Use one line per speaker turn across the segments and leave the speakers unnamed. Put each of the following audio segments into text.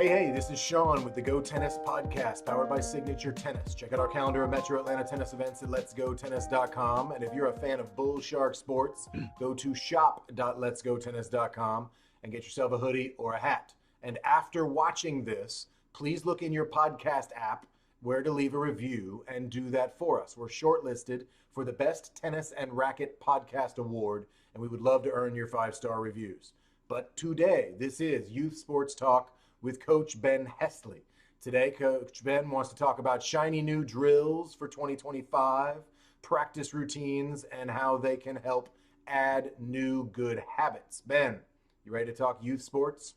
Hey, this is Shaun with the Go Tennis Podcast, powered by Signature Tennis. Check out our calendar of Metro Atlanta tennis events at letsgotennis.com. And if you're a fan of Bull Shark Sports, go to shop.letsgotennis.com and get yourself a hoodie or a hat. And after watching this, please look in your podcast app where to leave a review and do that for us. We're shortlisted for the Best Tennis and Racket Podcast Award, and we would love to earn your 5-star reviews. But today, this is Youth Sports Talk with Coach Ben Hesley. Today, Coach Ben wants to talk about shiny new drills for 2025, practice routines, and how they can help add new good habits. Ben, you ready to talk youth sports?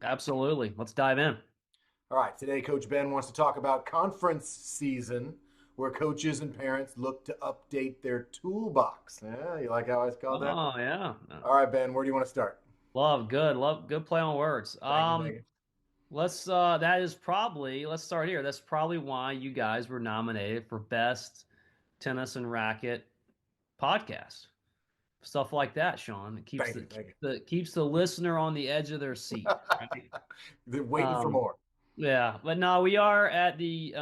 Absolutely. Let's dive in.
All right, today Coach Ben wants to talk about conference season, where coaches and parents look to update their toolbox. Yeah, you like how I called that?
Oh, yeah.
All right, Ben, where do you want to start?
Love good play on words.
Thank you.
Let's start here. That's probably why you guys were nominated for best tennis and racket podcast. Stuff like that, Shaun. It keeps
Thank
the
you. Thank
keeps the keeps the listener on the edge of their
you.
seat, right?
They're waiting for
Um,
more.
yeah, but no, we are at the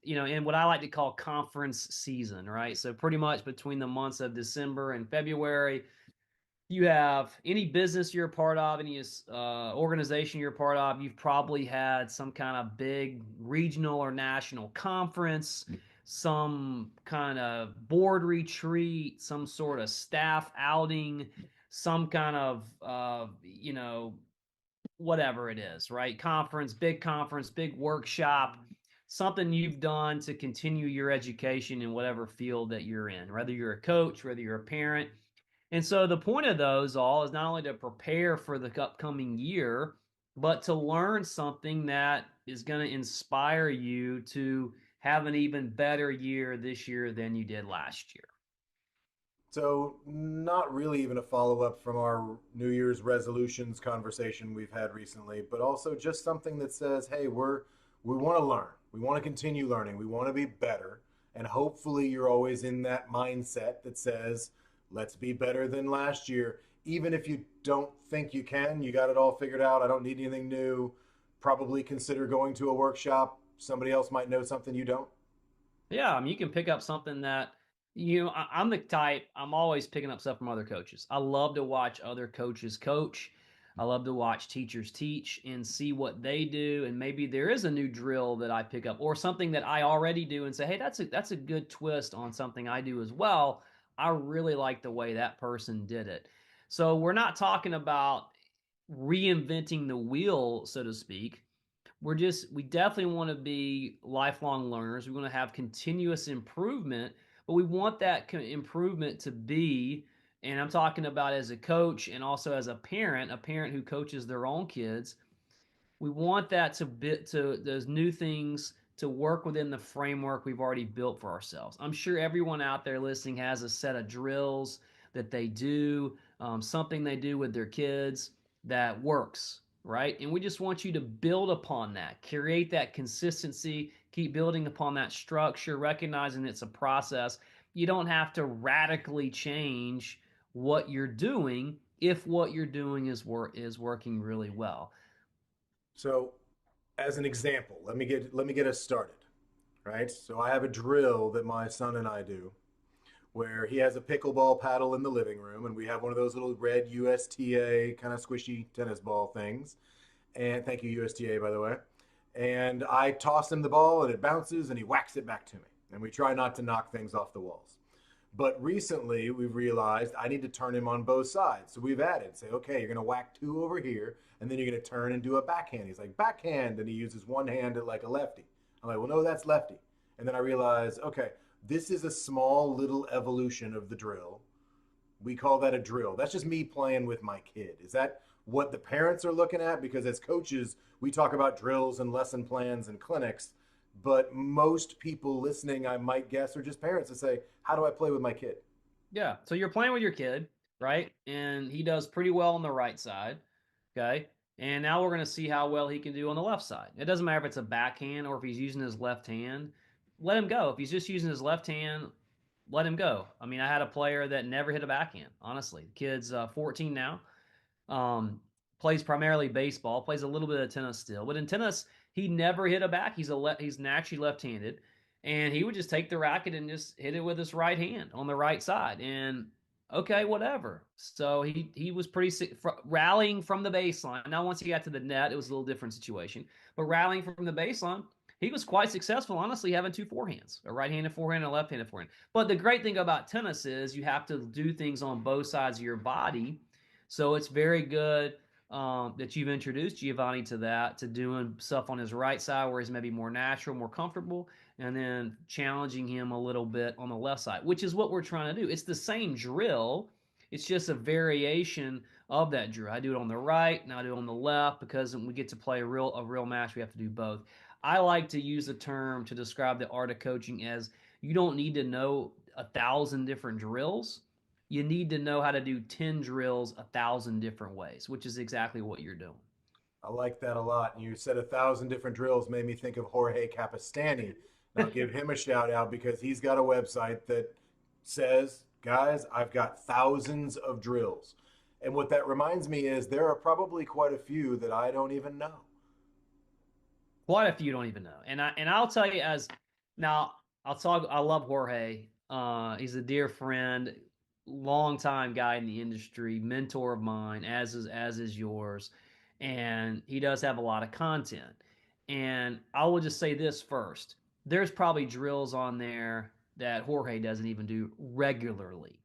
in what I like to call conference season, right? So pretty much between the months of December and February, you have any business you're a part of, any organization you're a part of, you've probably had some kind of big regional or national conference, some kind of board retreat, some sort of staff outing, some kind of, whatever it is, right? Conference, big workshop, something you've done to continue your education in whatever field that you're in, whether you're a coach, whether you're a parent. And so the point of those all is not only to prepare for the upcoming year, but to learn something that is going to inspire you to have an even better year this year than you did last year.
So, not really even a follow up from our New Year's resolutions conversation we've had recently, but also just something that says, hey, we want to learn. We want to continue learning. We want to be better. And hopefully you're always in that mindset that says, let's be better than last year. Even if you don't think you can, you got it all figured out. I don't need anything new. Probably consider going to a workshop. Somebody else might know something you don't.
Yeah, I mean, you can pick up something that I'm the type. I'm always picking up stuff from other coaches. I love to watch other coaches coach. I love to watch teachers teach and see what they do, and maybe there is a new drill that I pick up or something that I already do and say, "Hey, that's a good twist on something I do as well." I really like the way that person did it. So we're not talking about reinventing the wheel, so to speak. We definitely want to be lifelong learners. We want to have continuous improvement, but we want that improvement to be, and I'm talking about as a coach and also as a parent who coaches their own kids. We want that to those new things to work within the framework we've already built for ourselves. I'm sure everyone out there listening has a set of drills that they do, something they do with their kids that works, right? And we just want you to build upon that, create that consistency, keep building upon that structure, recognizing it's a process. You don't have to radically change what you're doing if what you're doing is working really well.
So, as an example, let me get us started. Right? So I have a drill that my son and I do where he has a pickleball paddle in the living room and we have one of those little red USTA kind of squishy tennis ball things. And thank you USTA by the way. And I toss him the ball and it bounces and he whacks it back to me. And we try not to knock things off the walls. But recently we've realized I need to turn him on both sides. So we've added, say, okay, you're going to whack two over here and then you're going to turn and do a backhand. He's like, backhand. And he uses one hand like a lefty. I'm like, well, no, that's lefty. And then I realize, okay, this is a small little evolution of the drill. We call that a drill. That's just me playing with my kid. Is that what the parents are looking at? Because as coaches, we talk about drills and lesson plans and clinics, but most people listening, I might guess, are just parents that say, how do I play with my kid?
Yeah. So you're playing with your kid, right? And he does pretty well on the right side. Okay. And now we're going to see how well he can do on the left side. It doesn't matter if it's a backhand or if he's using his left hand. Let him go. If he's just using his left hand, let him go. I mean, I had a player that never hit a backhand, honestly. The kid's 14 now. Um, plays primarily baseball, plays a little bit of tennis still. But in tennis, he never hit a back. He's naturally left-handed, and he would just take the racket and just hit it with his right hand on the right side. And okay, whatever. So he was pretty rallying from the baseline. Now once he got to the net, it was a little different situation. But rallying from the baseline, he was quite successful, honestly, having two forehands, a right-handed forehand and a left-handed forehand. But the great thing about tennis is you have to do things on both sides of your body. So it's very good that you've introduced Giovanni to that, to doing stuff on his right side where he's maybe more natural, more comfortable, and then challenging him a little bit on the left side, which is what we're trying to do. It's the same drill. It's just a variation of that drill. I do it on the right, and I do it on the left because when we get to play a real match, we have to do both. I like to use the term to describe the art of coaching as you don't need to know 1,000 different drills. You need to know how to do 10 drills 1,000 different ways, which is exactly what you're doing.
I like that a lot. And you said 1,000 different drills made me think of Jorge Capistani. And I'll give him a shout out because he's got a website that says, guys, I've got thousands of drills. And what that reminds me is there are probably quite a few that I don't even know.
Quite a few you don't even know. And I'll tell you as now I'll talk I love Jorge. He's a dear friend, longtime guy in the industry, mentor of mine, as is yours. And he does have a lot of content. And I will just say this first. There's probably drills on there that Jorge doesn't even do regularly,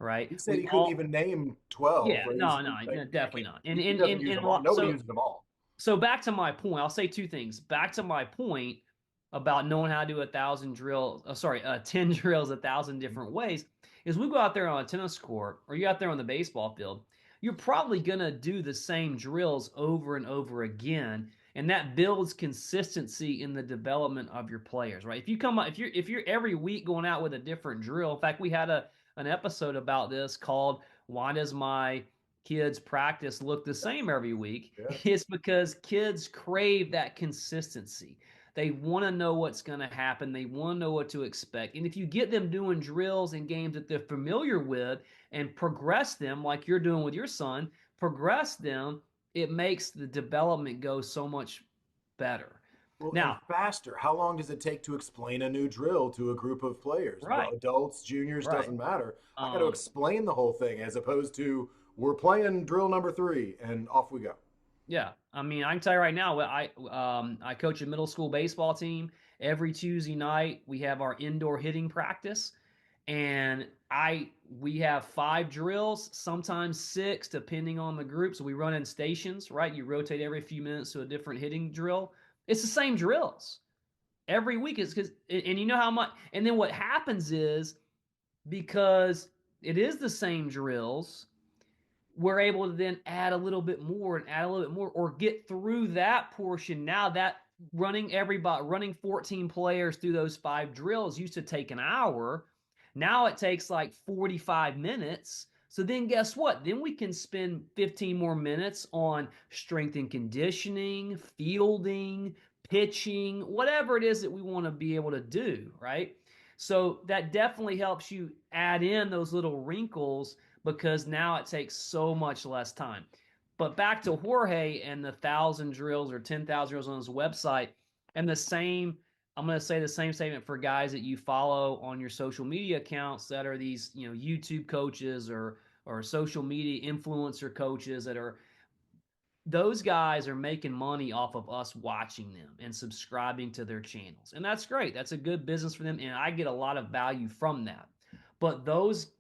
right?
He said
We
he couldn't
all
even name 12,
Yeah,
right?
no, no,
Like, I
definitely
can't,
not.
he doesn't use
And
them
a
all.
lot,
Nobody uses them all.
so back to my point, I'll say two things. Back to my point about knowing how to do 10 drills 1,000 different ways is we go out there on a tennis court or you out there on the baseball field, you're probably gonna do the same drills over and over again, and that builds consistency in the development of your players, right? If you're every week going out with a different drill. In fact, we had an episode about this called "Why Does My Kids Practice Look the Same Every Week?"
Yeah.
It's because kids crave that consistency. They want to know what's going to happen. They want to know what to expect. And if you get them doing drills and games that they're familiar with and progress them like you're doing with your son, progress them, it makes the development go so much better.
Well, and
Now,
faster. How long does it take to explain a new drill to a group of players?
right,
Adults, juniors,
right.
doesn't matter. I got to
Um,
explain the whole thing as opposed to we're playing drill number three and off we go.
Yeah, I mean, I can tell you right now, I coach a middle school baseball team. Every Tuesday night, we have our indoor hitting practice, and we have 5 drills, sometimes 6, depending on the group. So we run in stations, right? You rotate every few minutes to a different hitting drill. It's the same drills every week. It's because, and you know how much. And then what happens is because it is the same drills we're able to then add a little bit more and add a little bit more or get through that portion. Now that running 14 players through those 5 drills used to take an hour. Now it takes like 45 minutes. So then guess what? Then we can spend 15 more minutes on strength and conditioning, fielding, pitching, whatever it is that we want to be able to do, right? So that definitely helps you add in those little wrinkles because now it takes so much less time. But back to Jorge and the 1,000 drills or 10,000 drills on his website, and the same, I'm going to say the same statement for guys that you follow on your social media accounts that are these, YouTube coaches or social media influencer coaches that are those guys are making money off of us watching them and subscribing to their channels. And that's great. That's a good business for them. And I get a lot of value from that. But those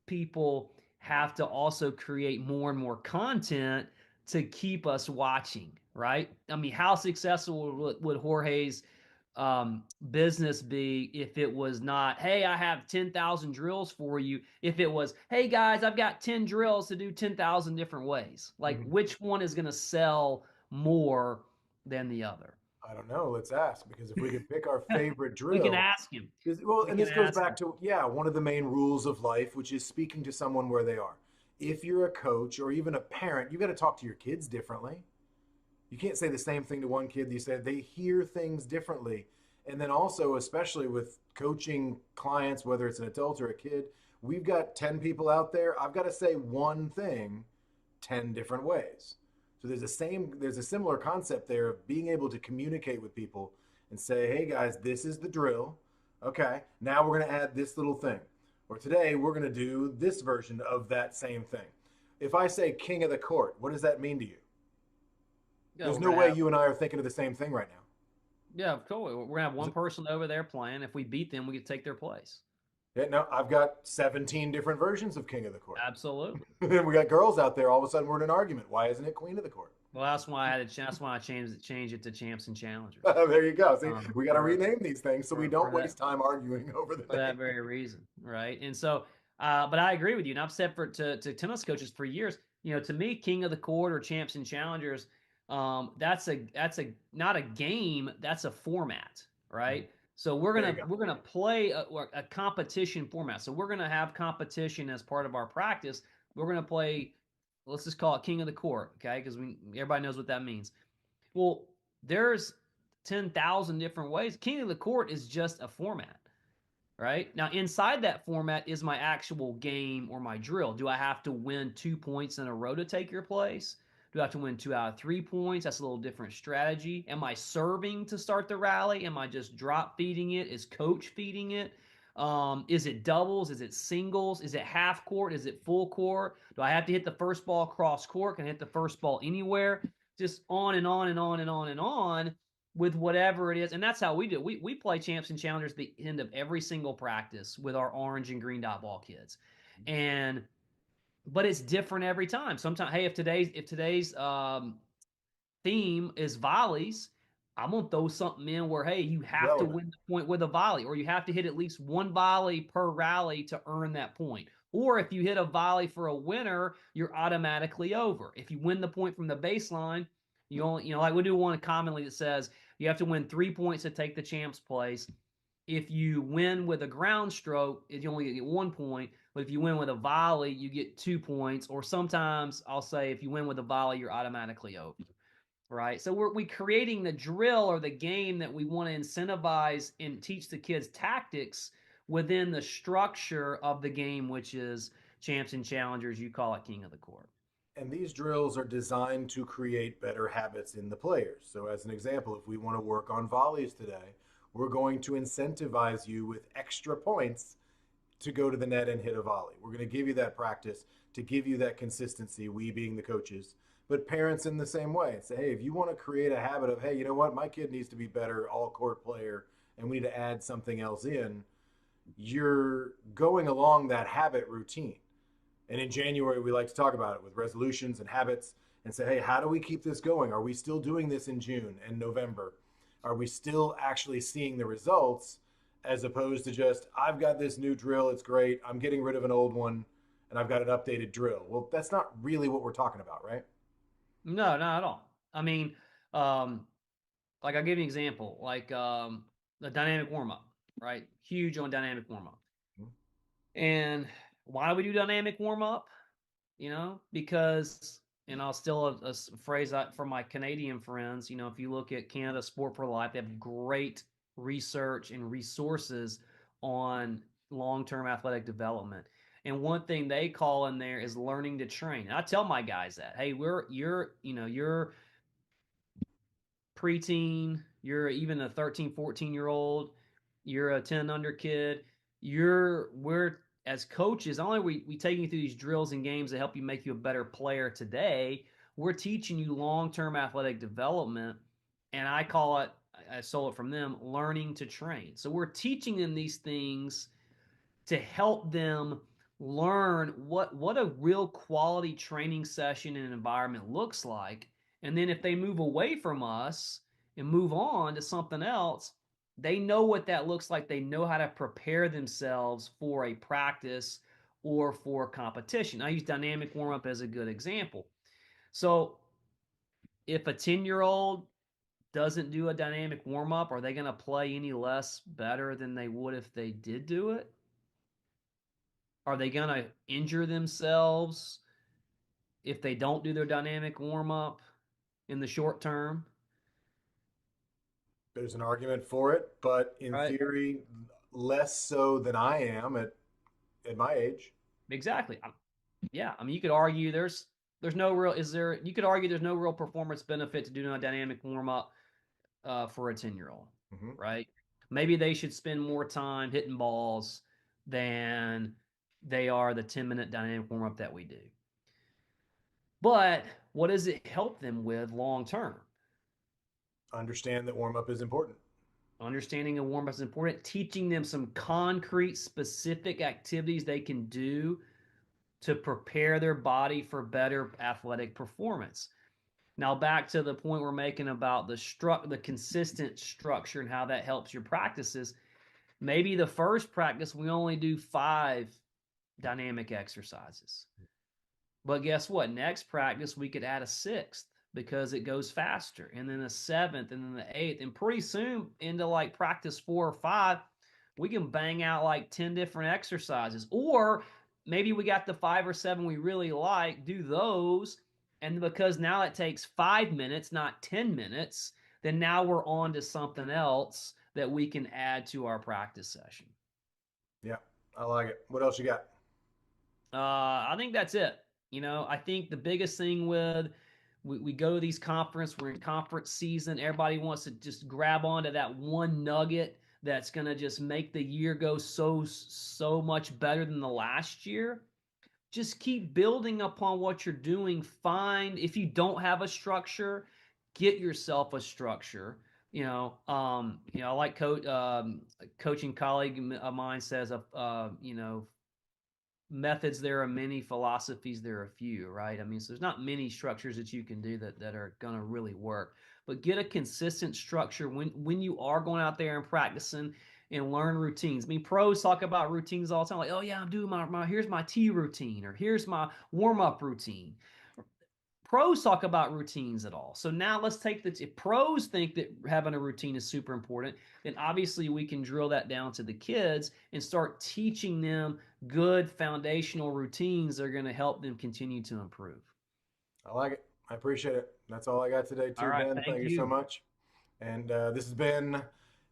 people have to also create more and more content to keep us watching, right? I mean, how successful would Jorge's business be if it was not, hey, I have 10,000 drills for you? If it was, hey guys, I've got 10 drills to do 10,000 different ways. Like,
Mhm.
which one is going to sell more than the other?
I don't know. Let's ask because if we could pick our favorite
We can
drill,
ask him.
well,
We
and
can
this goes
ask
back
him.
to, yeah, one of the main rules of life, which is speaking to someone where they are. If you're a coach or even a parent, you got to talk to your kids differently. You can't say the same thing to one kid that you said. They hear things differently. And then also, especially with coaching clients, whether it's an adult or a kid, we've got 10 people out there. I've got to say one thing 10 different ways. So there's a similar concept there of being able to communicate with people and say, hey guys, this is the drill. Okay, now we're going to add this little thing. Or today we're going to do this version of that same thing. If I say king of the court, what does that mean to you?
Yeah,
There's
we're
no
gonna
way
have
you and I are thinking of the same thing right now.
yeah, cool. We're gonna have
Is
one
it?
person over there playing. If we beat them, we get to take their place.
Yeah, no, I've got 17 different versions of king of the court.
Absolutely.
And we got girls out there. All of a sudden, we're in an argument. Why isn't it queen of the court?
Well, that's why I had to. That's why I changed it to champs and challengers.
There you go. See, we got to
For
rename these things so we don't
for that
waste time arguing over the
for that
name.
very reason, right? And so, but I agree with you. And I've said to tennis coaches for years, to me, king of the court or champs and challengers, that's a not a game, that's a format, right? So we're
There you
gonna
go.
we're gonna play a competition format. So we're gonna have competition as part of our practice. We're gonna play, let's just call it king of the court, okay? Because we everybody knows what that means. Well, there's 10,000 different ways. King of the court is just a format, right? Now, inside that format is my actual game or my drill. Do I have to win 2 points in a row to take your place? Do I have to win 2 out of 3 points? That's a little different strategy. Am I serving to start the rally? Am I just drop feeding it? Is coach feeding it? Is it doubles? Is it singles? Is it half court? Is it full court? Do I have to hit the first ball cross court? Can I hit the first ball anywhere? Just on and on and on and on and on with whatever it is. And that's how we do it. We play champs and challengers at the end of every single practice with our orange and green dot ball kids. And but it's different every time. Sometimes, hey, if today's theme is volleys, I'm gonna throw something in where hey, you have to
Relevant.
win the point with a volley, or you have to hit at least one volley per rally to earn that point. Or if you hit a volley for a winner, you're automatically over. If you win the point from the baseline, you only, like we do one commonly that says you have to win 3 points to take the champ's place. If you win with a ground stroke, you only get 1 point. But if you win with a volley, you get 2 points. Or sometimes I'll say if you win with a volley, you're automatically over, right? So we creating the drill or the game that we want to incentivize and teach the kids tactics within the structure of the game, which is champs and challengers. You call it king of the court.
And these drills are designed to create better habits in the players. So, as an example, if we want to work on volleys today, we're going to incentivize you with extra points to go to the net and hit a volley. We're going to give you that practice to give you that consistency, we being the coaches, but parents in the same way. Say, hey, if you want to create a habit of, hey, you know what, my kid needs to be better all court player and we need to add something else in, you're going along that habit routine. And in January, we like to talk about it with resolutions and habits and say, hey, how do we keep this going? Are we still doing this in June and November? Are we still actually seeing the results as opposed to just, I've got this new drill, it's great, I'm getting rid of an old one, and I've got an updated drill? Well, that's not really what we're talking about, right?
No, not at all. I mean, um, like I'll give you an example, like the dynamic warm up, right? Huge on dynamic warm up. And why do we do dynamic warm up? Because, and I'll still a phrase that for my Canadian friends, if you look at Canada Sport for Life, they have great research and resources on long-term athletic development. And one thing they call in there is learning to train. And I tell my guys that, hey, you're preteen, you're even a 13, 14-year-old, you're a 10 under kid, we're as coaches, not only we taking you through these drills and games to help you make you a better player today, we're teaching you long-term athletic development. And I stole it from them, learning to train. So we're teaching them these things to help them learn what a real quality training session and environment looks like. And then if they move away from us and move on to something else, they know what that looks like. They know how to prepare themselves for a practice or for competition. I use dynamic warm up as a good example. So if a 10-year-old doesn't do a dynamic warm up, are they going to play any less better than they would if they did do it? Are they going to injure themselves if they don't do their dynamic warm up in the short term?
There's an argument for it, but in
Right?
theory, less so than I am at my age.
Exactly. Yeah. I mean, you could argue There's no real, is there, you could argue there's no real performance benefit to doing a dynamic warm up for a 10-year-old,
Hmm.
right? Maybe they should spend more time hitting balls than they are the 10-minute dynamic warm up that we do. But what does it help them with long term?
Understand that warm up is important.
Understanding a warm up is important. Teaching them some concrete, specific activities they can do to prepare their body for better athletic performance. Now, back to the point we're making about the consistent structure and how that helps your practices. Maybe the first practice we only do 5 dynamic exercises. But guess what? Next practice, we could add a 6th because it goes faster, and then a 7th, and then the 8th. And pretty soon, into like practice 4 or 5, we can bang out like 10 different exercises. Or maybe we got the 5 or 7 we really like, do those. And because now it takes 5 minutes, not 10 minutes, then now we're on to something else that we can add to our practice session.
Yeah, I like it. What else you got?
I think that's it. I think the biggest thing with we go to these conference, we're in conference season. Everybody wants to just grab onto that one nugget that's gonna just make the year go so much better than the last year. Just keep building upon what you're doing. Find if you don't have a structure, get yourself a structure. Like coaching colleague of mine says, methods there are many, philosophies there are few, right? I mean, so there's not many structures that you can do that are going to really work, but get a consistent structure when you are going out there and practicing, and learn routines. I mean, pros talk about routines all the time, like, oh yeah, I'm doing my here's my tee routine, or here's my warm-up routine. Pros talk about routines at all. So now let's take the if pros think that having a routine is super important, then obviously we can drill that down to the kids and start teaching them good foundational routines that are going to help them continue to improve.
I like it. I appreciate it. That's all I got today,
All
too,
right,
Ben.
thank
Thank you so
you.
much. And this has been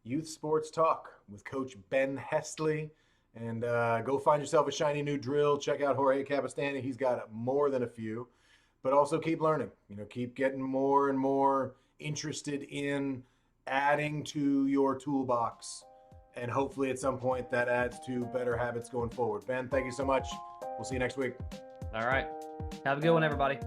Youth Sports Talk with Coach Ben Hestley. And go find yourself a shiny new drill. Check out Jorge Capistani. He's got more than a few. But also keep learning. Keep getting more and more interested in adding to your toolbox. And hopefully at some point that adds to better habits going forward. Ben, thank you so much. We'll see you next week.
All right, have a good one, everybody.